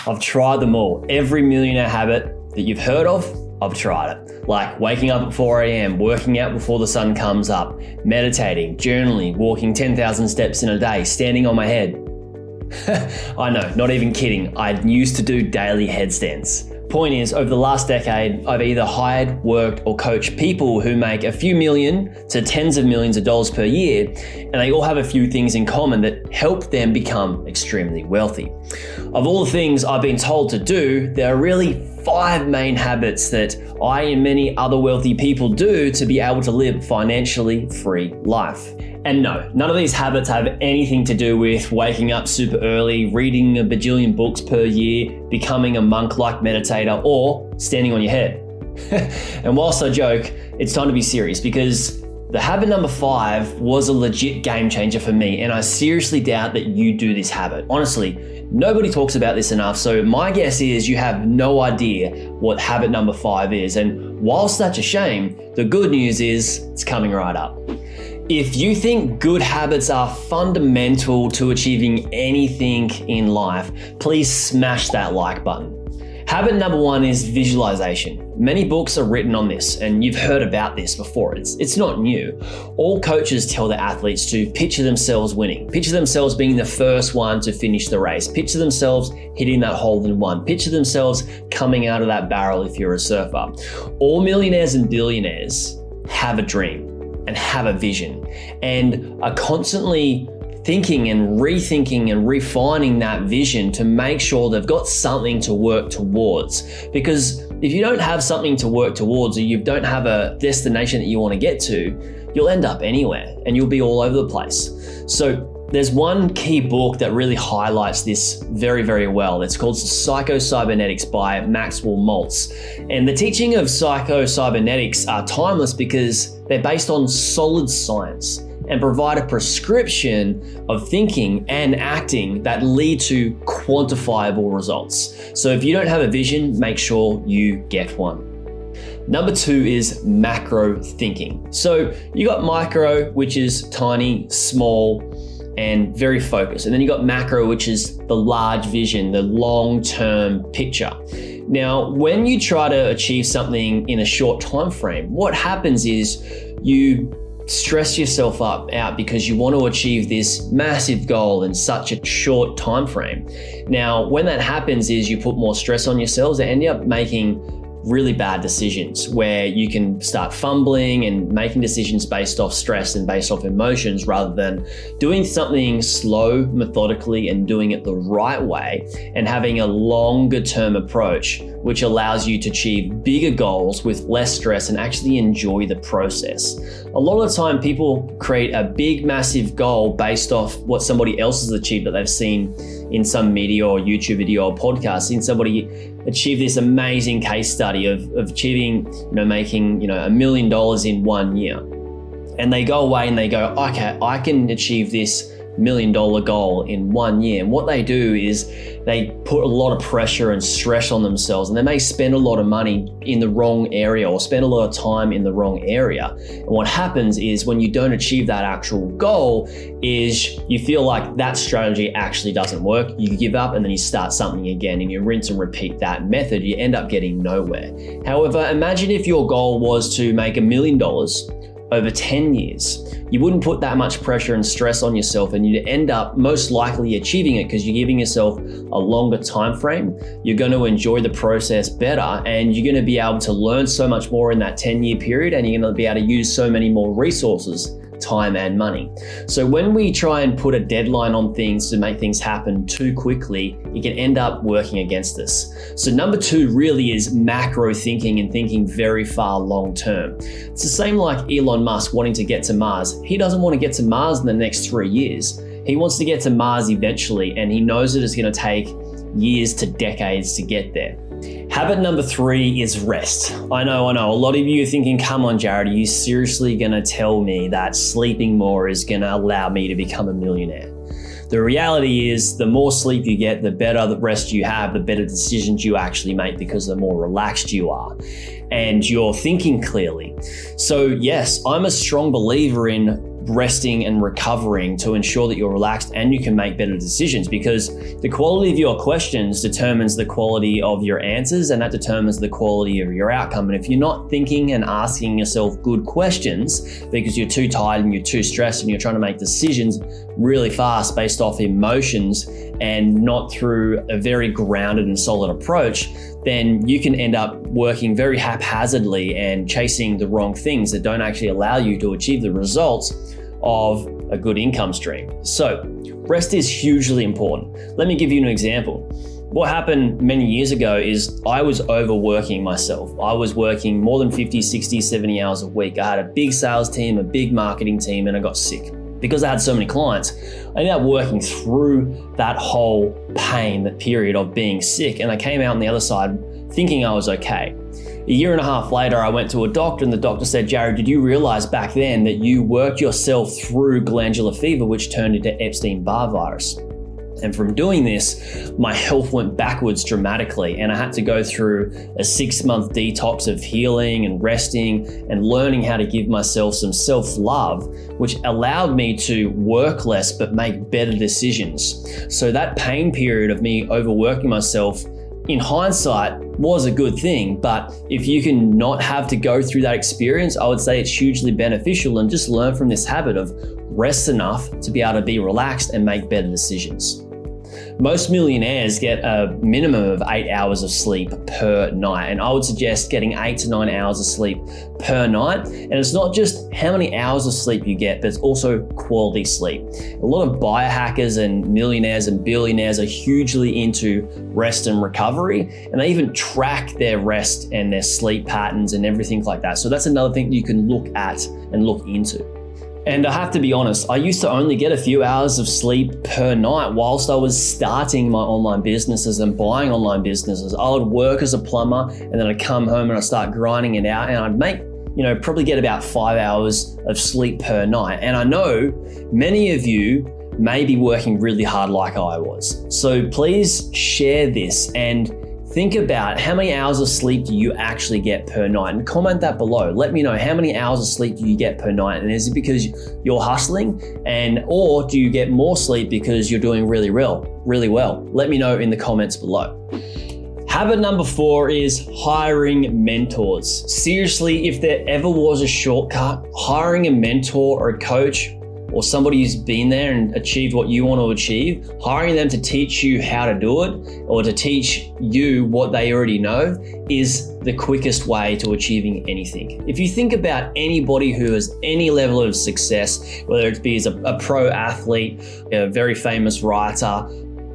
I've tried them all. Every millionaire habit that you've heard of, I've tried it. Like waking up at 4 a.m, working out before the sun comes up, meditating, journaling, walking 10,000 steps in a day, standing on my head. I know, not even kidding. I used to do daily headstands. Point is, over the last decade, I've either hired, worked, or coached people who make a few million to tens of millions of dollars per year, and they all have a few things in common that help them become extremely wealthy. Of all the things I've been told to do, there are really 5 main habits that I and many other wealthy people do to be able to live a financially free life. And no, none of these habits have anything to do with waking up super early, reading a bajillion books per year, becoming a monk-like meditator, or standing on your head. And whilst I joke, it's time to be serious because the habit number 5 was a legit game changer for me, and I seriously doubt that you do this habit. Honestly, nobody talks about this enough, so my guess is you have no idea what habit number 5 is. And whilst that's a shame, the good news is it's coming right up. If you think good habits are fundamental to achieving anything in life, please smash that like button. Habit number 1 is visualization. Many books are written on this, and you've heard about this before. It's not new. All coaches tell their athletes to picture themselves winning, picture themselves being the first one to finish the race, picture themselves hitting that hole in one, picture themselves coming out of that barrel if you're a surfer. All millionaires and billionaires have a dream and have a vision and are constantly thinking and rethinking and refining that vision to make sure they've got something to work towards. Because if you don't have something to work towards, or you don't have a destination that you want to get to, you'll end up anywhere and you'll be all over the place. So there's one key book that really highlights this very, very well. It's called Psycho-Cybernetics by Maxwell Maltz. And the teaching of psycho-cybernetics are timeless because they're based on solid science and provide a prescription of thinking and acting that lead to quantifiable results. So if you don't have a vision, make sure you get one. Number 2 is macro thinking. So you got micro, which is tiny, small, and very focused. And then you got macro, which is the large vision, the long-term picture. Now, when you try to achieve something in a short time frame, what happens is you stress yourself out because you want to achieve this massive goal in such a short time frame. Now, when that happens is you put more stress on yourselves and end up making really bad decisions where you can start fumbling and making decisions based off stress and based off emotions rather than doing something slow, methodically, and doing it the right way and having a longer term approach, which allows you to achieve bigger goals with less stress and actually enjoy the process. A lot of the time people create a big, massive goal based off what somebody else has achieved that they've seen in some media or YouTube video or podcast, seen somebody achieve this amazing case study of achieving, making, $1 million in 1 year. And they go away and they go, okay, I can achieve this $1 million goal in 1 year. And what they do is they put a lot of pressure and stress on themselves, and they may spend a lot of money in the wrong area or spend a lot of time in the wrong area. And what happens is when you don't achieve that actual goal is you feel like that strategy actually doesn't work. You give up and then you start something again and you rinse and repeat that method. You end up getting nowhere. However, imagine if your goal was to make $1 million over 10 years. You wouldn't put that much pressure and stress on yourself, and you'd end up most likely achieving it because you're giving yourself a longer time frame. You're going to enjoy the process better, and you're going to be able to learn so much more in that 10-year period, and you're going to be able to use so many more resources, time and money. So when we try and put a deadline on things to make things happen too quickly, it can end up working against us. So number 2 really is macro thinking and thinking very far long term. It's the same like Elon Musk wanting to get to Mars. He doesn't want to get to Mars in the next 3 years. He wants to get to Mars eventually, and he knows that it's going to take years to decades to get there. Habit number 3 is rest. I know. A lot of you are thinking, come on, Jared, are you seriously going to tell me that sleeping more is going to allow me to become a millionaire? The reality is the more sleep you get, the better the rest you have, the better decisions you actually make because the more relaxed you are and you're thinking clearly. So yes, I'm a strong believer in resting and recovering to ensure that you're relaxed and you can make better decisions, because the quality of your questions determines the quality of your answers, and that determines the quality of your outcome. And if you're not thinking and asking yourself good questions because you're too tired and you're too stressed and you're trying to make decisions really fast based off emotions and not through a very grounded and solid approach, then you can end up working very haphazardly and chasing the wrong things that don't actually allow you to achieve the results of a good income stream. So rest is hugely important. Let me give you an example. What happened many years ago is I was overworking myself. I was working more than 50, 60, 70 hours a week. I had a big sales team, a big marketing team, and I got sick. Because I had so many clients, I ended up working through that whole pain, that period of being sick, and I came out on the other side thinking I was okay. A year and a half later, I went to a doctor, and the doctor said, Jared, did you realize back then that you worked yourself through glandular fever, which turned into Epstein-Barr virus? And from doing this, my health went backwards dramatically, and I had to go through a 6-month detox of healing and resting and learning how to give myself some self-love, which allowed me to work less but make better decisions. So that pain period of me overworking myself, in hindsight, was a good thing, but if you can not have to go through that experience, I would say it's hugely beneficial, and just learn from this habit of rest enough to be able to be relaxed and make better decisions. Most millionaires get a minimum of 8 hours of sleep per night, and I would suggest getting 8 to 9 hours of sleep per night. And it's not just how many hours of sleep you get, but it's also quality sleep. A lot of biohackers and millionaires and billionaires are hugely into rest and recovery, and they even track their rest and their sleep patterns and everything like that. So that's another thing you can look at and look into. And I have to be honest, I used to only get a few hours of sleep per night whilst I was starting my online businesses and buying online businesses. I would work as a plumber, and then I'd come home and I'd start grinding it out, and I'd make, probably get about 5 hours of sleep per night. And I know many of you may be working really hard like I was. So please share this and think about how many hours of sleep do you actually get per night, and comment that below. Let me know, how many hours of sleep do you get per night, and is it because you're hustling, or do you get more sleep because you're doing really well? Let me know in the comments below. Habit number 4 is hiring mentors. Seriously, if there ever was a shortcut, hiring a mentor or a coach or somebody who's been there and achieved what you want to achieve, hiring them to teach you how to do it or to teach you what they already know is the quickest way to achieving anything. If you think about anybody who has any level of success, whether it be as a pro athlete, a very famous writer,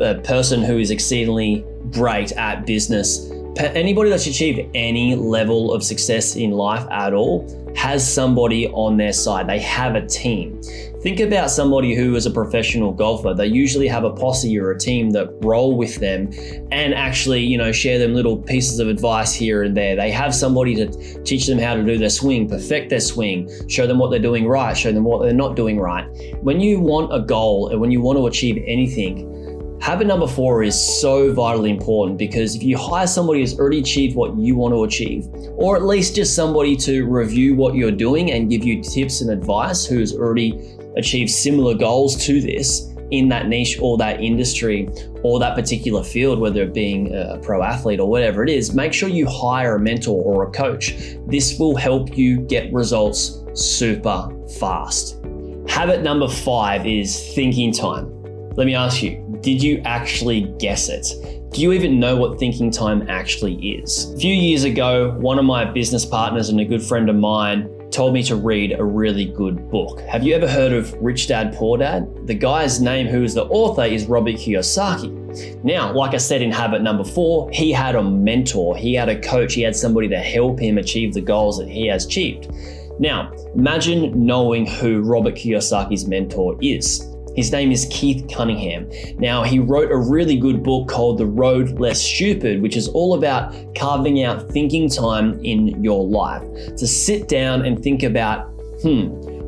a person who is exceedingly great at business, anybody that's achieved any level of success in life at all has somebody on their side. They have a team. Think about somebody who is a professional golfer. They usually have a posse or a team that roll with them and actually, share them little pieces of advice here and there. They have somebody to teach them how to do their swing, perfect their swing, show them what they're doing right, show them what they're not doing right. When you want a goal and when you want to achieve anything, habit number 4 is so vitally important, because if you hire somebody who's already achieved what you want to achieve, or at least just somebody to review what you're doing and give you tips and advice who's already achieved similar goals to this in that niche or that industry or that particular field, whether it being a pro athlete or whatever it is, make sure you hire a mentor or a coach. This will help you get results super fast. Habit number 5 is thinking time. Let me ask you, did you actually guess it? Do you even know what thinking time actually is? A few years ago, one of my business partners and a good friend of mine told me to read a really good book. Have you ever heard of Rich Dad, Poor Dad? The guy's name who is the author is Robert Kiyosaki. Now, like I said in habit number 4, he had a mentor, he had a coach, he had somebody to help him achieve the goals that he has achieved. Now, imagine knowing who Robert Kiyosaki's mentor is. His name is Keith Cunningham. Now, he wrote a really good book called The Road Less Stupid, which is all about carving out thinking time in your life. To sit down and think about,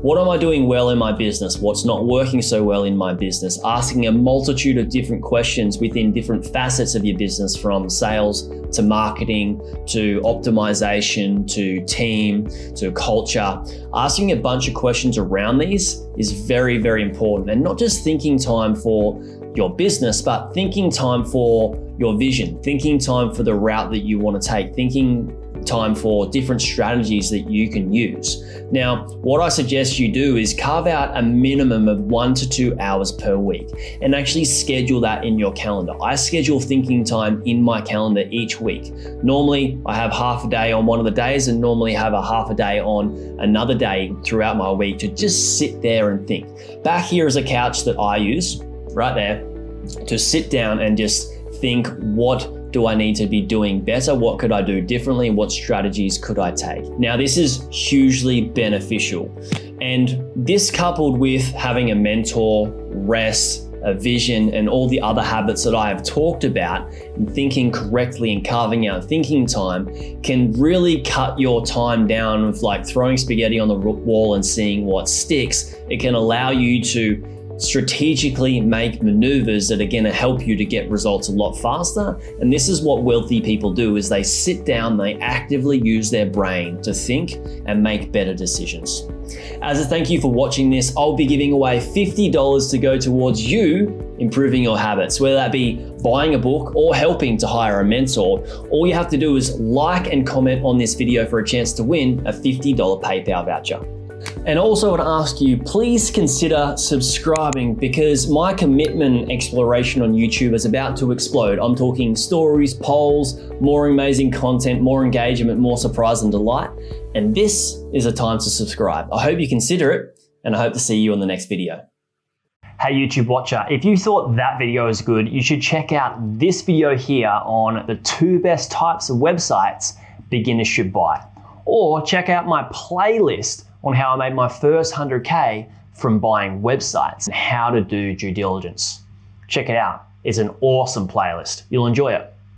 What am I doing well in my business? What's not working so well in my business? Asking a multitude of different questions within different facets of your business, from sales to marketing to optimization to team to culture. Asking a bunch of questions around these is very, very important, and not just thinking time for your business, but thinking time for your vision, thinking time for the route that you want to take, thinking time for different strategies that you can use. Now, what I suggest you do is carve out a minimum of 1 to 2 hours per week and actually schedule that in your calendar. I schedule thinking time in my calendar each week. Normally, I have half a day on one of the days and normally have a half a day on another day throughout my week to just sit there and think. Back here is a couch that I use, right there, to sit down and just think, what do I need to be doing better? What could I do differently? What strategies could I take? Now, this is hugely beneficial. And this, coupled with having a mentor, rest, a vision, and all the other habits that I have talked about, and thinking correctly and carving out thinking time, can really cut your time down of like throwing spaghetti on the wall and seeing what sticks. It can allow you to strategically make maneuvers that are going to help you to get results a lot faster. And this is what wealthy people do, is they sit down, they actively use their brain to think and make better decisions. As a thank you for watching this, I'll be giving away $50 to go towards you improving your habits, whether that be buying a book or helping to hire a mentor. All you have to do is like and comment on this video for a chance to win a $50 PayPal voucher. And also I want to ask you, please consider subscribing, because my commitment and exploration on YouTube is about to explode. I'm talking stories, polls, more amazing content, more engagement, more surprise and delight. And this is a time to subscribe. I hope you consider it, and I hope to see you on the next video. Hey YouTube watcher, if you thought that video was good, you should check out this video here on the 2 best types of websites beginners should buy. Or check out my playlist on how I made my first 100K from buying websites and how to do due diligence. Check it out. It's an awesome playlist. You'll enjoy it.